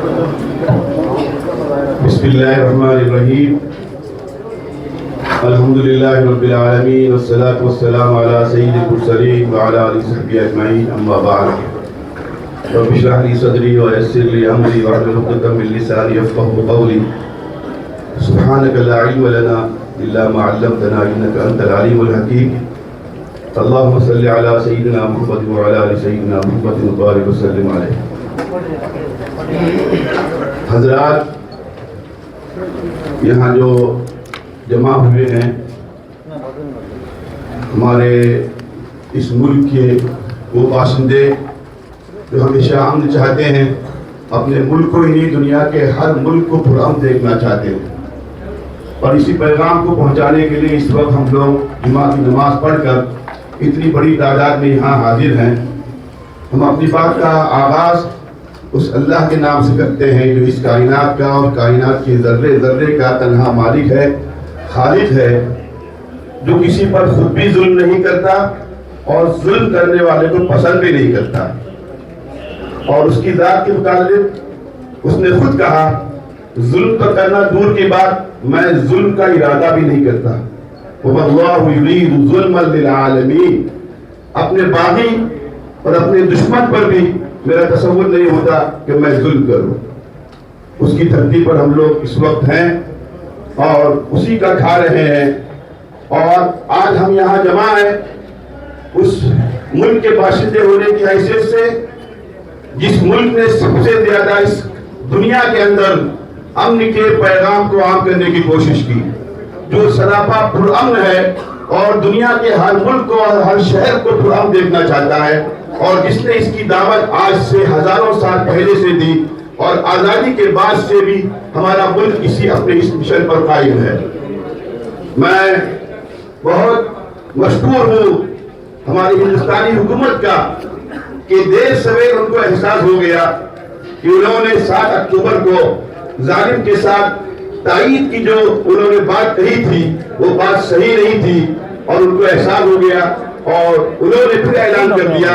بسم اللہ الرحمن الرحیم الحمدللہ رب العالمین والصلاة والسلام علی سید المرسلین وعلی آلہ وصحبہ اجمعین اما بعد رب اشرح لی صدری ویسر لی امری واحلل عقدۃ من لسانی یفقهوا قولی سبحانک لا علم لنا الا ما علمتنا انک انت العلیم الحکیم اللہم صلی علی سیدنا محمد وعلی آل سیدنا محمد وبارک وسلم علیہ۔ حضرات، یہاں جو جمع ہوئے ہیں ہمارے اس ملک کے وہ باشندے جو ہمیشہ امن چاہتے ہیں، اپنے ملک کو ہی نہیں دنیا کے ہر ملک کو پرامن دیکھنا چاہتے ہیں، اور اسی پیغام کو پہنچانے کے لیے اس وقت ہم لوگ جمعہ کی نماز پڑھ کر اتنی بڑی تعداد میں یہاں حاضر ہیں۔ ہم اپنی بات کا آغاز اس اللہ کے نام سے کرتے ہیں جو اس کائنات کا اور کائنات کے ذرے ذرے کا تنہا مالک ہے، خالق ہے، جو کسی پر خود بھی ظلم نہیں کرتا اور ظلم کرنے والے کو پسند بھی نہیں کرتا، اور اس کی ذات کے متعلق اس نے خود کہا ظلم تو کرنا دور کی بات، میں ظلم کا ارادہ بھی نہیں کرتا۔ وَاللَّهُ يُرِيدُ ظُلْمًا لِلْعَالَمِينَ، اپنے باغی اور اپنے دشمن پر بھی میرا تصور نہیں ہوتا کہ میں ظلم کروں۔ اس کی دھرتی پر ہم لوگ اس وقت ہیں اور اسی کا کھا رہے ہیں، اور آج ہم یہاں جمع ہیں اس ملک کے باشندے ہونے کی حیثیت سے جس ملک نے سب سے زیادہ اس دنیا کے اندر امن کے پیغام کو عام کرنے کی کوشش کی، جو سراپا پرامن ہے اور دنیا کے ہر ملک کو اور ہر شہر کو پرامن دیکھنا چاہتا ہے، اور جس نے اس کی دعوت آج سے ہزاروں سال پہلے سے دی، اور آزادی کے بعد سے بھی ہمارا ملک اسی اپنے اس مشن پر قائم ہے۔ میں بہت مشکور ہوں ہماری ہندوستانی حکومت کا کہ دیر سویر ان کو احساس ہو گیا کہ انہوں نے 7 اکتوبر کو ظالم کے ساتھ تائید کی جو انہوں نے بات کہی تھی وہ بات صحیح نہیں تھی، اور ان کو احساس ہو گیا اور انہوں نے پھر اعلان کر دیا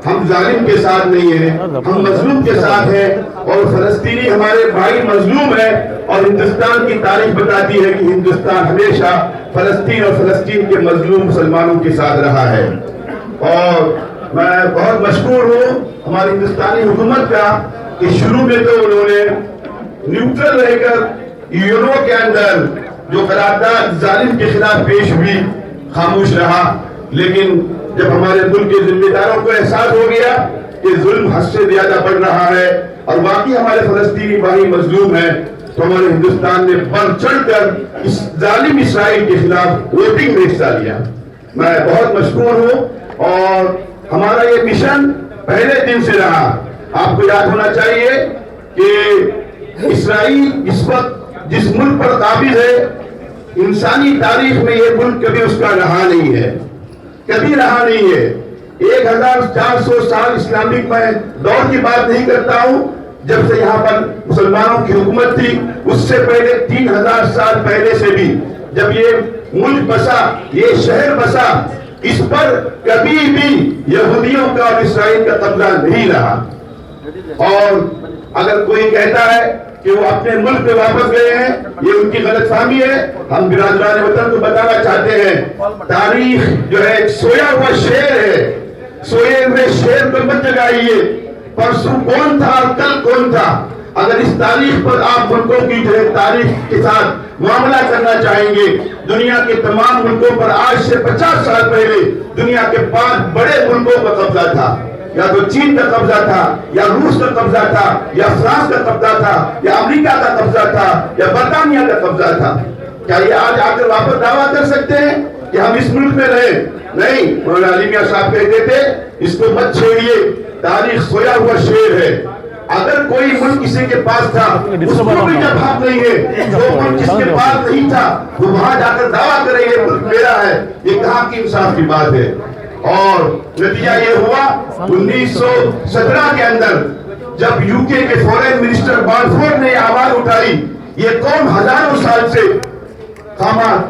ہم ظالم کے ساتھ نہیں ہیں، ہم مظلوم کے ساتھ ہیں، اور فلسطینی ہمارے بھائی مظلوم ہیں، اور ہندوستان کی تاریخ بتاتی ہے کہ ہندوستان ہمیشہ فلسطین اور فلسطین کے مظلوم مسلمانوں کے ساتھ رہا ہے۔ اور میں بہت مشکور ہوں ہماری ہندوستانی حکومت کا کہ شروع میں تو انہوں نے نیوٹرل رہ کر یونو کے اندر جو قرارداد ظالم کے خلاف پیش ہوئی خاموش رہا، لیکن جب ہمارے ملک کے ذمہ داروں کو احساس ہو گیا کہ ظلم حد سے زیادہ بڑھ رہا ہے اور واقعی ہمارے فلسطینی بھائی مظلوم ہیں، تو ہمارے ہندوستان نے بڑھ چڑھ کر اس ظالم اسرائیل کے خلاف ووٹنگ میں حصہ لیا۔ میں بہت مشکور ہوں، اور ہمارا یہ مشن پہلے دن سے رہا۔ آپ کو یاد ہونا چاہیے کہ اسرائیل اس وقت جس ملک پر قابض ہے، انسانی تاریخ میں یہ ملک کبھی اس کا رہا نہیں ہے، کبھی رہا نہیں ہے۔ 1400 سال اسلامک میں دور کی بات نہیں کرتا ہوں جب سے یہاں پر مسلمانوں کی حکومت تھی، اس سے پہلے 3000 سال پہلے سے بھی جب یہ ملک بسا، یہ شہر بسا، اس پر کبھی بھی یہودیوں کا اور اسرائیل کا قبضہ نہیں رہا۔ اور اگر کوئی کہتا ہے کہ وہ اپنے ملک پہ واپس گئے ہیں، یہ ان کی غلط فہمی ہے۔ ہم برادران وطن کو بتانا چاہتے ہیں تاریخ جو ہے ایک سویا ہوا شیر ہے، سوئے ہوئے شیر کو مت جگائیے، پرسوں کون تھا اور کل کون تھا۔ اگر اس تاریخ پر آپ ملکوں کی جو ہے تاریخ کے ساتھ معاملہ کرنا چاہیں گے، دنیا کے تمام ملکوں پر آج سے 50 سال پہلے دنیا کے 5 بڑے ملکوں کا قبضہ تھا، یا تو چین کا قبضہ تھا، یا روس کا قبضہ تھا، یا فرانس کا قبضہ تھا، یا امریکہ کا قبضہ تھا، یا برطانیہ کا قبضہ تھا۔ کیا یہ آج آ کر واپس دعویٰ کر سکتے ہیں کہ ہم اس ملک میں رہے؟ نہیں۔ مولانا علی میاں صاحب کہتے تھے اس کو مت چھیڑیے، تاریخ سویا ہوا شیر ہے۔ اگر کوئی ملک کسی کے پاس تھا اس کو بھی جب حق نہیں ہے، جو ملک جس کے پاس نہیں تھا وہ وہاں جا کر دعویٰ کرے یہ ملک میرا ہے، یہ کہاں کی انصاف کی بات ہے۔ اور نتیجہ یہ ہوا 1917 کے اندر جب یو کے فورن منسٹر بالفور نے یہ آواز اٹھائی، یہ قوم ہزاروں سال سے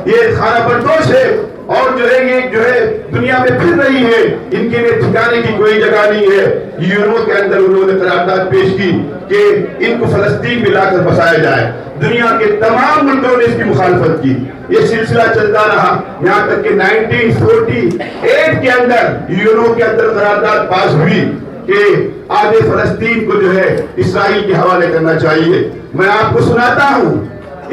یہ خانہ بردوش ہے، اور جو ہے یہ جو ہے دنیا میں پھر رہی ہے، ان کے لیے ٹھکانے کی کوئی جگہ نہیں ہے۔ یونو کے اندر انہوں نے قرارداد پیش کی کہ ان کو فلسطین میں لا کر بسایا جائے۔ دنیا کے تمام ملکوں نے اس کی مخالفت کی۔ یہ سلسلہ چلتا رہا یہاں تک کہ 1948 کے اندر یونو کے اندر قرارداد پاس ہوئی کہ آدھے فلسطین کو جو ہے اسرائیل کے حوالے کرنا چاہیے۔ میں آپ کو سناتا ہوں،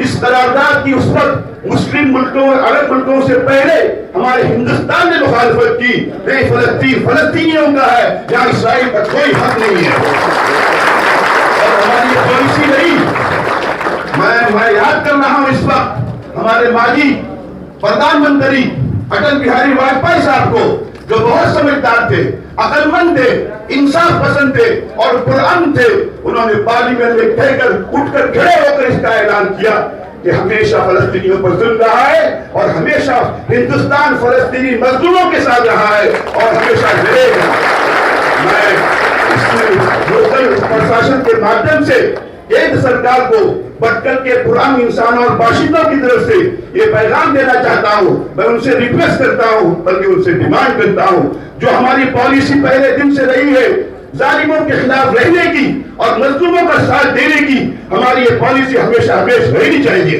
اس قرارداد کی اس وقت مسلم ملکوں اور عرب ملکوں سے پہلے ہمارے ہندوستان نے مخالفت کی۔ نہیں، فلسطین فلسطینیوں کا ہے، جہاں اسرائیل کا کوئی حق نہیں ہے، اور ہماری پالیسی رہی۔ میں یاد کر رہا ہوں اس وقت ہمارے ماضی پردھان منتری اٹل بہاری واجپئی صاحب کو، جو بہت سمجھدار تھے، عقل مند تھے، انصاف پسند تھے اور پرامن تھے، انہوں نے پارلیمنٹ میں کہہ کر اٹھ کر کھڑے ہو کر اس کا اعلان کیا کہ ہمیشہ فلسطینیوں پر ظلم رہا ہے اور ہمیشہ ہندوستان فلسطینی مظلوموں کے ساتھ رہا ہے اور ہمیشہ رہے گا۔ میں اس لوکل پرشاسن کے مادھیم سے کیندر سرکار کو بٹکل کے پرامن انسانوں اور باشندوں کی طرف سے یہ پیغام دینا چاہتا ہوں، میں ان سے ریکویسٹ کرتا ہوں، بلکہ ان سے ڈیمانڈ کرتا ہوں، جو ہماری پالیسی پہلے دن سے رہی ہے ظالموں کے خلاف رہنے کی اور مظلوموں کا ساتھ دینے کی، ہماری یہ پالیسی ہمیشہ ہمیشہ رہنی چاہیے۔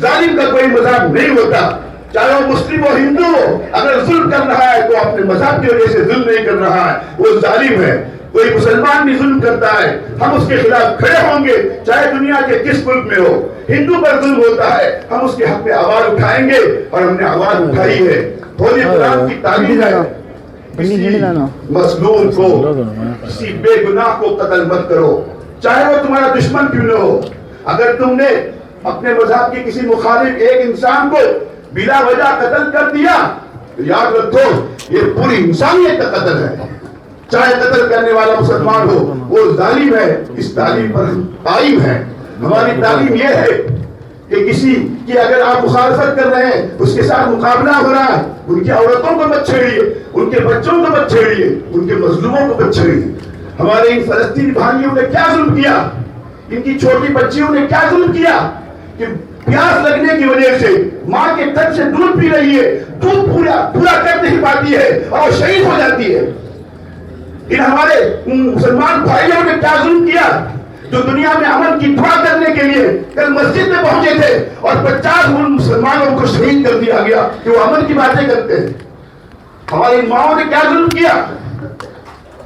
ظالم کا کوئی مذہب نہیں ہوتا، چاہے وہ مسلم ہو ہندو ہو، اگر ظلم کر رہا ہے تو اپنے مذہب کی وجہ سے ظلم نہیں کر رہا ہے، وہ ظالم ہے۔ کوئی مسلمان بھی ظلم کرتا ہے، ہم اس کے خلاف کھڑے ہوں گے، چاہے دنیا کے کس ملک میں ہو۔ ہندو پر ظلم ہوتا ہے، ہم اس کے حق میں آواز اٹھائیں گے اور ہم نے آواز اٹھائی ہے۔ ہولی قرآن کی تعلیم ہے، کسی مظلوم کو، کسی بے گناہ کو قتل مت کرو، چاہے وہ تمہارا دشمن کیوں نہ ہو۔ اگر تم نے اپنے مذہب کے کسی مخالف ایک انسان کو بلا وجہ قتل کر دیا تو یاد رکھو یہ پوری انسانیت کا قتل ہے، چاہے قتل کرنے والا مسلمان ہو، وہ ظالم ہے۔ اس تعلیم پر قائم ہے۔ ہماری تعلیم یہ ہے کہ کسی کی اگر آپ مخالفت کر رہے ہیں، اس کے ساتھ مقابلہ ہو رہا ہے، ان کی عورتوں کو مت چھیڑیے، ان کے بچوں کو مت چھیڑیے، ان کے مظلوموں کو مت چھیڑیے۔ ہمارے ان فلسطینی بھائیوں نے کیا ظلم کیا، ان کی چھوٹی بچیوں نے کیا ظلم کیا کہ پیاس لگنے کی وجہ سے ماں کے تن سے دودھ پی رہی ہے، دودھ پورا کر نہیں پاتی ہے اور شہید ہو جاتی ہے۔ ان ہمارے مسلمان بھائیوں نے کیا ظلم کیا، جو دنیا میں امن کی دعا کرنے کے لیے کل مسجد میں پہنچے تھے اور 50 مسلمانوں کو شہید کر دیا گیا کہ وہ امن کی باتیں کرتے ہیں۔ ہماری ماؤں نے کیا ظلم کیا۔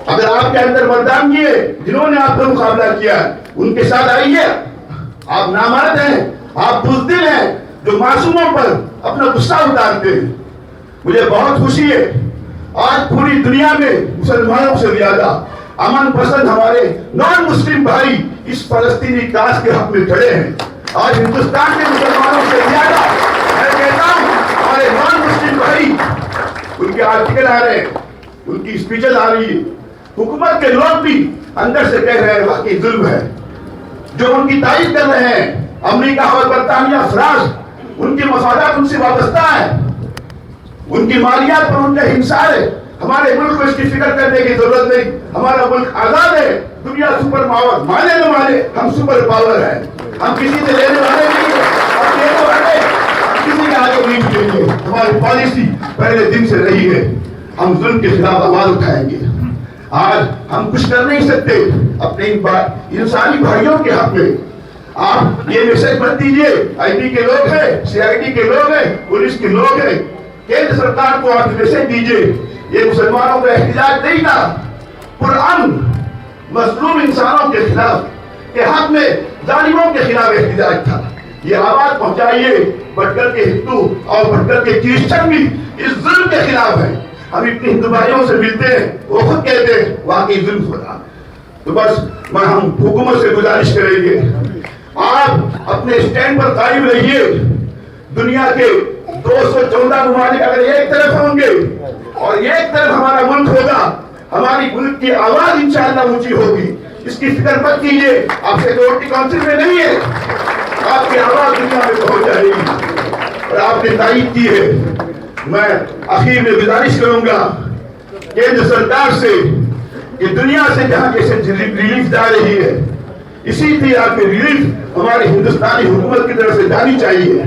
اگر آپ کے اندر مردانگی ہے، جنہوں نے آپ کا مقابلہ کیا ان کے ساتھ آئیے۔ آپ نامرد ہیں، آپ بزدل ہیں، جو معصوموں پر اپنا غصہ اتارتے ہیں۔ مجھے بہت خوشی ہے آج پوری دنیا میں مسلمانوں سے زیادہ امن پسند ہمارے نان مسلم بھائی اس فلسطینی کاز کے حق میں کھڑے ہیں۔ آج ہندوستان کے مسلمانوں سے زیادہ میں کہتا ہوں ہمارے نان مسلم بھائی، ان کے آرٹیکل آ رہے ہیں، ان کی اسپیچز آ رہی ہے، حکومت کے لوگ بھی اندر سے کہہ رہے ہیں واقعی ظلم ہے، جو ان کی تائید کر رہے ہیں امریکہ اور برطانیہ، فرانس، ان کے مفادات ان سے وابستہ ہیں، ان کی مالیات پر ان کا انحصار ہے۔ ہمارے ملک کو اس کی فکر کرنے کی ضرورت نہیں، ہمارا ملک آزاد ہے۔ دنیا سپر پاور مانے نہ مانے، ہم سپر پاور ہیں، ہم کسی سے لینے والے نہیں ہیں، ہم دینے والے کسی کے آگے نہیں جھکیں گے۔ ہماری پالیسی پہلے دن سے رہی ہے، ہم ظلم کے خلاف آواز اٹھائیں گے۔ آج ہم کچھ کر نہیں سکتے اپنے انسانی بھائیوں کے حق میں۔ آپ یہ میسج مت دیجیے، آئی ٹی کے لوگ ہیں، سی آئی ٹی کے لوگ ہیں، پولیس کے لوگ ہیں، کیندر سرکار کو آپ میسج دیجیے یہ مسلمانوں کا احتجاج نہیں تھا، پرامن مظلوم انسانوں کے خلاف کے حق میں ظالموں کے خلاف احتجاج تھا۔ یہ آواز پہنچائیے، بٹکل کے ہندو اور بٹکل کے کرسچن بھی اس ظلم کے خلاف ہیں۔ ہم اپنے ہندو بھائیوں سے ملتے ہیں، وہ خود کہتے ہیں واقعی ظلم ہوتا۔ تو بس ہم حکومت سے گزارش کریں گے آپ اپنے سٹینڈ پر قائم رہیے۔ دنیا کے 214 ممالک اگر ایک طرف ہوں گے اور ایک طرف ہمارا ملک ہوگا، ہماری ملک کی آواز انشاءاللہ اونچی ہوگی۔ اس کی فکر مت کیجیے، آپ سیکورٹی کونسل میں نہیں ہے، آپ کی آواز دنیا میں پہنچ جائے گی اور آپ نے تائید کی ہے۔ میں آخر میں گزارش کروں گا کیندر سرکار سے کہ دنیا سے جہاں جیسے ریلیف جا رہی ہے، اسی طرح کی ریلیف ہماری ہندوستانی حکومت کی طرف سے جانی چاہیے،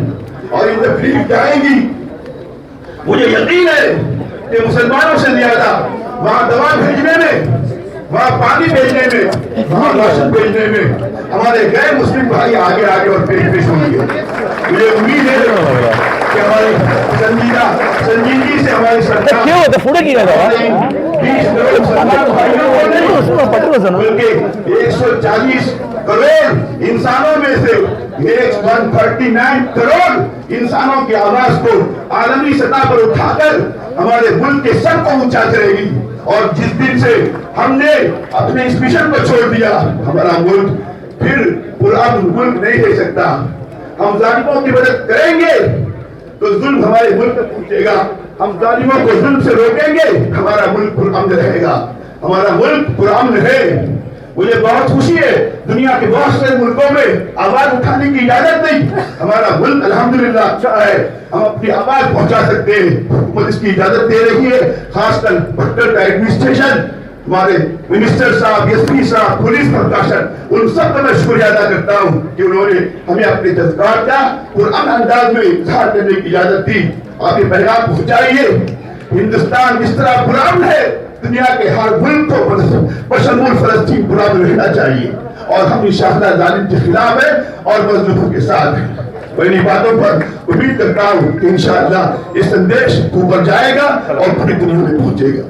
اور یہ جب ریلیف جائے گی مجھے یقین ہے کہ مسلمانوں سے زیادہ وہاں دوا بھیجنے میں، وہاں پانی بھیجنے میں، وہاں راشن بھیجنے میں ہمارے غیر مسلم بھائی آگے آگے اور پیش ہوں گے. مجھے امید ہے کہ ہماری سنجیدگی سے ہماری سرکار ہمارے 20 کروڑ مسلمان بھائیوں کو نہیں بلکہ 140 کروڑ انسانوں میں سے 139 کروڑ انسانوں کی آواز کو عالمی سطح پر اٹھا کر ہمارے ملک کے سر کو اونچا کرے گی. اور جس دن سے ہم نے اپنے اس مشن کو چھوڑ دیا، ہمارا ملک پھر پرامن ملک نہیں رہ سکتا. ہم ظالموں کی مدد کریں گے تو ظلم ہمارے ملک تک پہنچے گا. ہم ظالموں کو ظلم سے روکیں گے، ہمارا ملک پرامن رہے گا. ہمارا ملک پرامن ہے. مجھے بہت خوشی ہے دنیا کے بہت سے ملکوں میں آواز اٹھانے کی اجازت نہیں. ہمارا ملک الحمدللہ اچھا ہے، ہم اپنی آواز پہنچا سکتے ہیں. حکومت اس کی اجازت دے رہی ہے. خاص کر بھٹر کا ایڈمنسٹریشن، ہمارے منسٹر صاحب، ایس پی صاحب، پولیس پرشاسن، ان سب کا میں شکریہ ادا کرتا ہوں کہ انہوں نے ہمیں اپنے جذبات کا پرامن انداز میں اظہار کرنے کی اجازت دی. آپ یہ پیغام پہنچائیے. ہندوستان جس طرح پرامن ہے، دنیا کے ہر ملک کو بشمول فلسطین پرامن رہنا چاہیے. اور ہم انشاءاللہ ظالم کے خلاف ہیں اور مظلوموں کے ساتھ ہیں. میں انہی باتوں پر امید کرتا ہوں کہ انشاءاللہ یہ سندیش اوپر جائے گا اور پوری دنیا میں پہنچے گا.